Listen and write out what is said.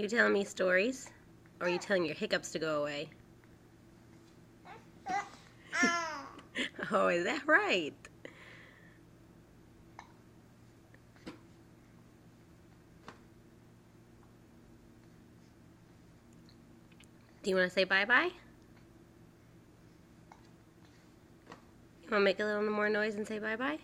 You telling me stories? Or are you telling your hiccups to go away? Oh, is that right? Do you want to say bye-bye? You want to make a little more noise and say bye-bye?